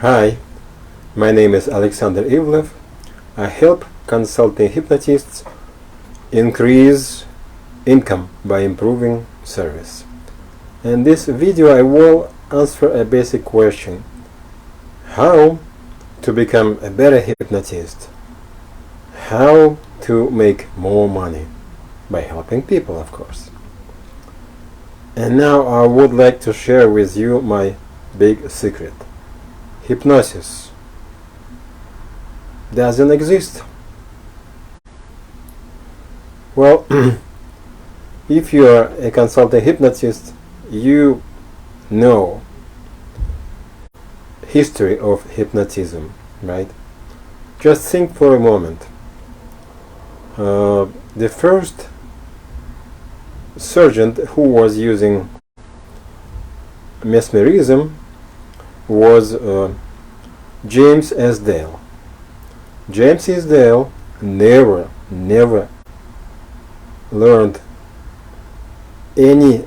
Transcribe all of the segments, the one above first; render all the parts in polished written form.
Hi, my name is Alexander Ivlev. I help consulting hypnotists increase income by improving service. In this video I will answer a basic question: how to become a better hypnotist, how to make more money by helping people, of course. And now I would like to share with you my big secret. Hypnosis doesn't exist. Well, if you are a consultant hypnotist, you know history of hypnotism, right? Just think for a moment. The first surgeon who was using mesmerism was James S. Dale. James S. Dale never learned any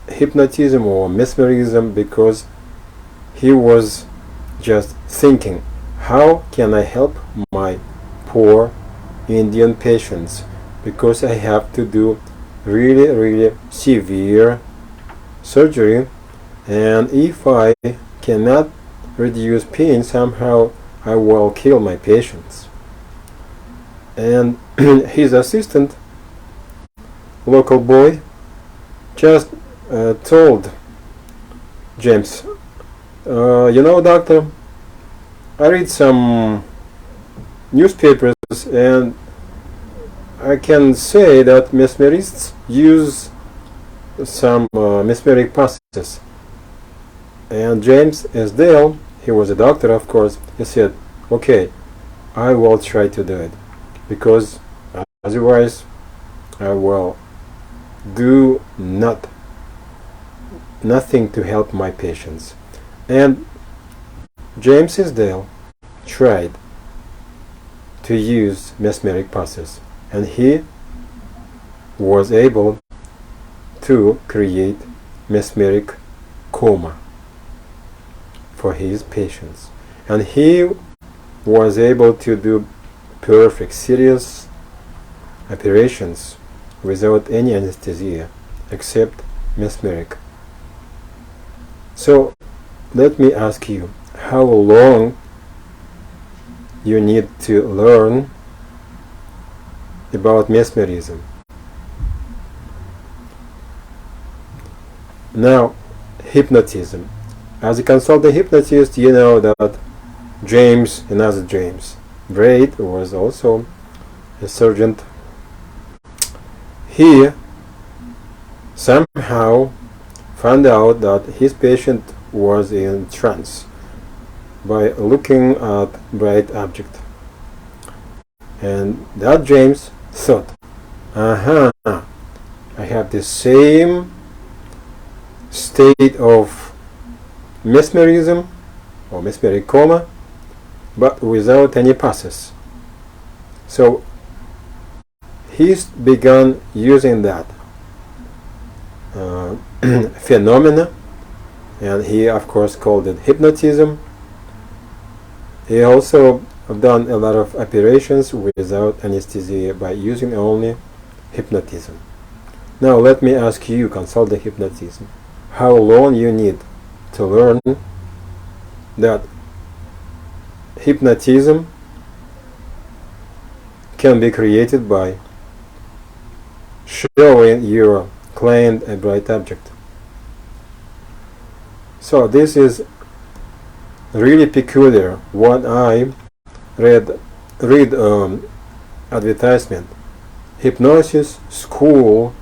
hypnotism or mesmerism because he was just thinking, how can I help my poor Indian patients, because I have to do really severe surgery, and if I cannot reduce pain, somehow I will kill my patients. And his assistant, local boy, just told James, doctor, I read some newspapers and I can say that mesmerists use some mesmeric passes. And James S. Dale, he was a doctor, of course, he said, okay, I will try to do it, because otherwise I will do nothing to help my patients. And James S. Dale tried to use mesmeric passes, and he was able to create mesmeric coma for his patients, and he was able to do perfect, serious operations without any anesthesia except mesmeric. So let me ask you, how long you need to learn about mesmerism? Now, hypnotism. As a consultant hypnotist, you know that another James Braid was also a surgeon. He somehow found out that his patient was in trance by looking at bright object, and that James thought, I have the same state of mesmerism or mesmeric coma, but without any passes. So he began using that phenomena, and he of course called it hypnotism. He also done a lot of operations without anesthesia by using only hypnotism. Now let me ask you, consultant hypnotism, how long you need to learn that hypnotism can be created by showing your client a bright object. So this is really peculiar. When I read advertisement, hypnosis school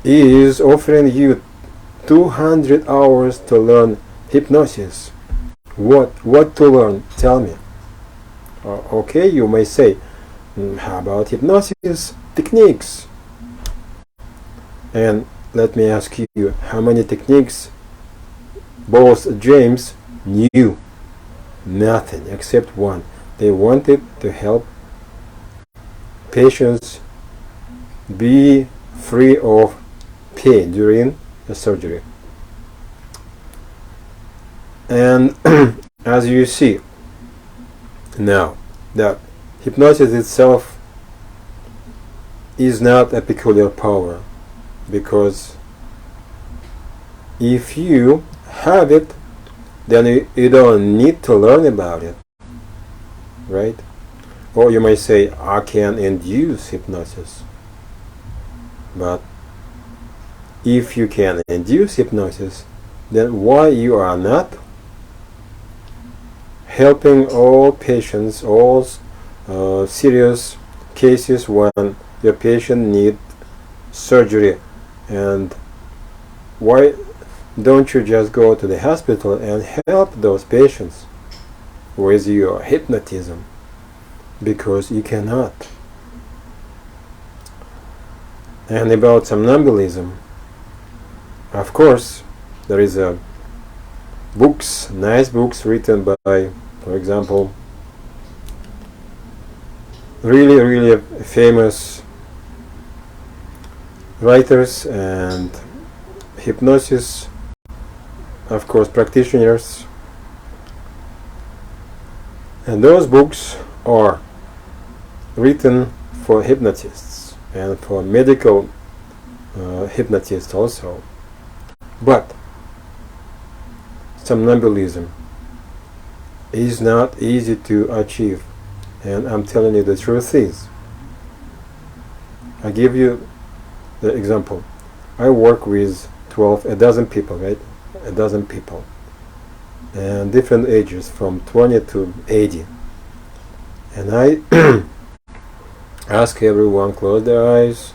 is offering you 200 hours to learn hypnosis. What to learn? Tell me. Okay, you may say, how about hypnosis techniques? And let me ask you, how many techniques both James knew? Nothing except one. They wanted to help patients be free of pain during the surgery. And as you see now, that hypnosis itself is not a peculiar power, because if you have it, then you don't need to learn about it, right? Or you may say, I can induce hypnosis. But if you can induce hypnosis, then why you are not helping all patients, all serious cases when your patient need surgery, and why don't you just go to the hospital and help those patients with your hypnotism? Because you cannot. And about somnambulism, of course, there is books, nice books written by, for example, really famous writers and hypnosis, of course, practitioners. And those books are written for hypnotists and for medical hypnotists also. But somnambulism is not easy to achieve, and I'm telling you the truth is. I give you the example. I work with a dozen people, right? A dozen people, and different ages from 20 to 80. And I ask everyone close their eyes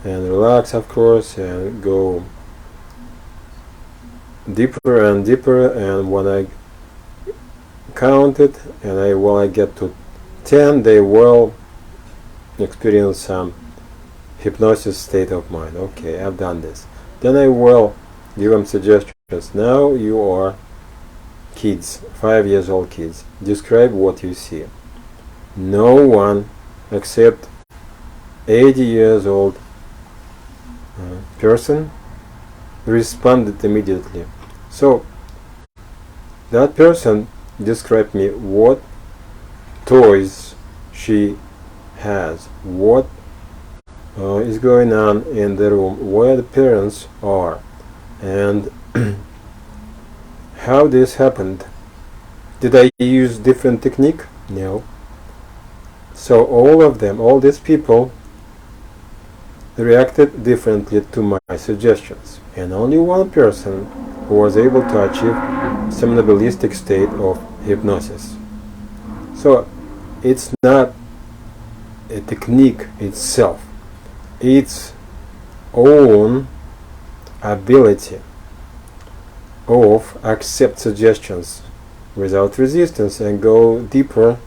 and relax, of course, and go deeper and deeper. And when I count it, and when I get to 10, they will experience some hypnosis state of mind. Okay, I've done this. Then I will give them suggestions. Now you are kids, 5 years old kids. Describe what you see. No one except 80 years old person responded immediately. So that person described me what toys she has, what is going on in the room, where the parents are, and how this happened. Did I use different technique? No. So all of them, all these people, reacted differently to my suggestions, and only one person who was able to achieve somnambulistic state of hypnosis. So it's not a technique itself, its own ability of accept suggestions without resistance and go deeper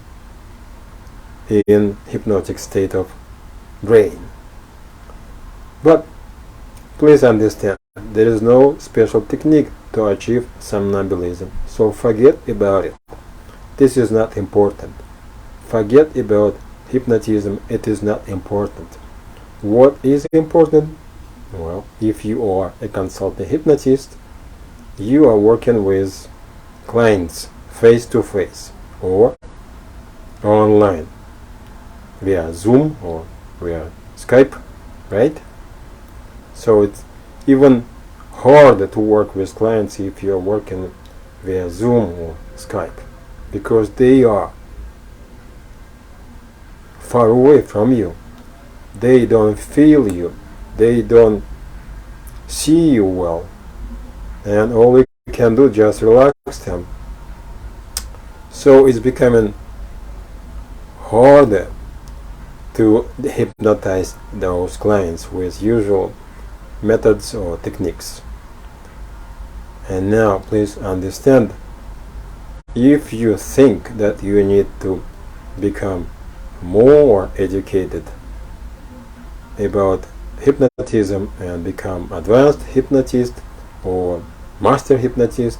in hypnotic state of brain. But please understand, there is no special technique to achieve somnambulism, so forget about it. This is not important. Forget about hypnotism, it is not important. What is important? Well, if you are a consultant hypnotist, you are working with clients face to face or online via Zoom or via Skype, right? So it's even harder to work with clients if you are working via Zoom or Skype, because they are far away from you. They don't feel you, they don't see you well, and all you can do is just relax them. So it's becoming harder to hypnotize those clients with usual methods or techniques. And now please understand, if you think that you need to become more educated about hypnotism and become advanced hypnotist or master hypnotist,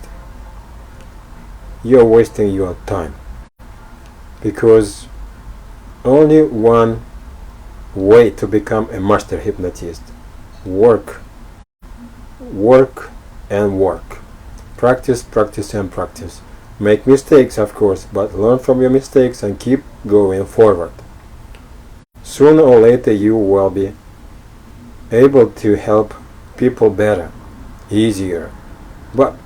you're wasting your time, because only one way to become a master hypnotist: work and work, Practice, practice, and practice. Make mistakes, of course, but learn from your mistakes and keep going forward. Sooner or later you will be able to help people better, easier. But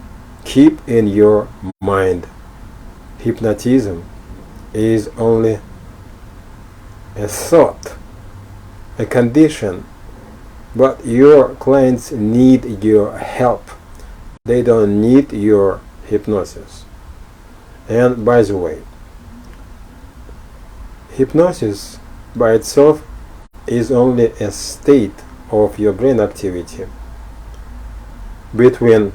keep in your mind, hypnotism is only a thought, a condition, but your clients need your help. They don't need your hypnosis. And by the way, hypnosis by itself is only a state of your brain activity between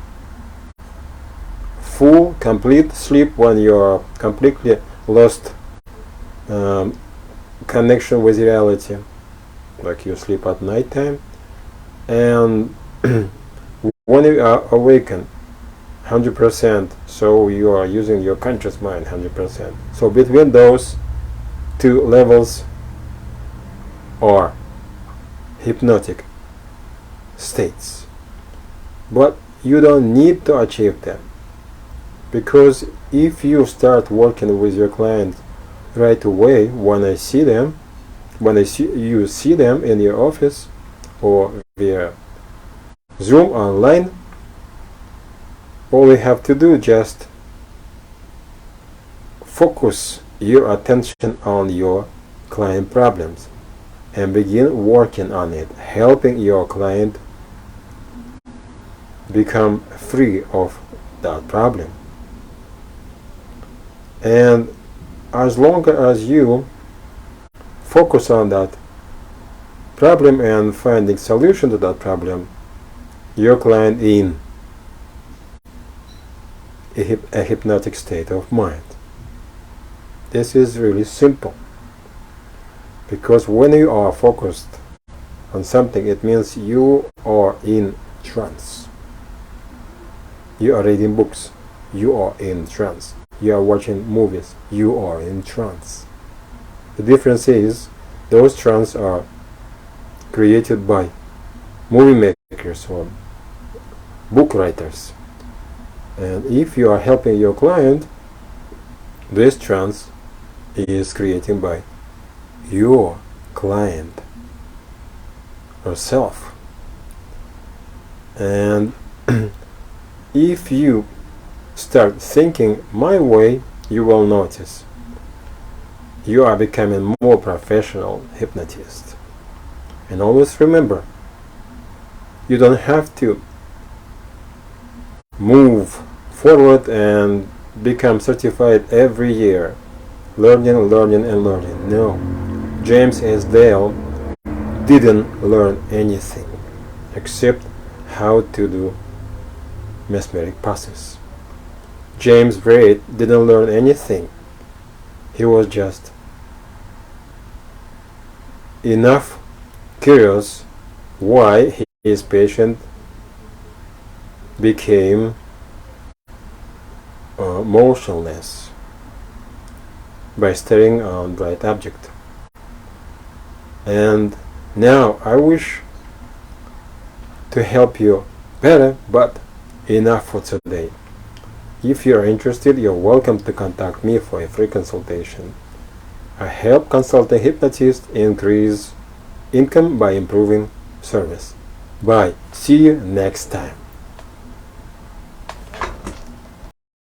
full, complete sleep, when you're completely lost connection with reality, like you sleep at night time, and when you are awakened 100%, so you are using your conscious mind 100%. So between those two levels are hypnotic states, but you don't need to achieve them, because if you start working with your client right away, when you see them in your office or via Zoom online, all you have to do is just focus your attention on your client problems and begin working on it, helping your client become free of that problem. And as long as you focus on that problem and finding solution to that problem, your client in a hypnotic state of mind. This is really simple, because when you are focused on something, it means you are in trance. You are reading books, you are in trance. You are watching movies, you are in trance. The difference is those trance are created by movie makers or book writers. And if you are helping your client, this trance is created by your client herself. And if you start thinking my way, you will notice you are becoming more professional hypnotist. And always remember, you don't have to move forward and become certified every year, learning, and learning. No, James S. Dale didn't learn anything except how to do mesmeric passes. James Braid didn't learn anything. He was just enough curious why his patient became motionless by staring on bright object. And now I wish to help you better, but enough for today. If you are interested, you're welcome to contact me for a free consultation. I help consulting hypnotists increase income by improving service. Bye. See you next time.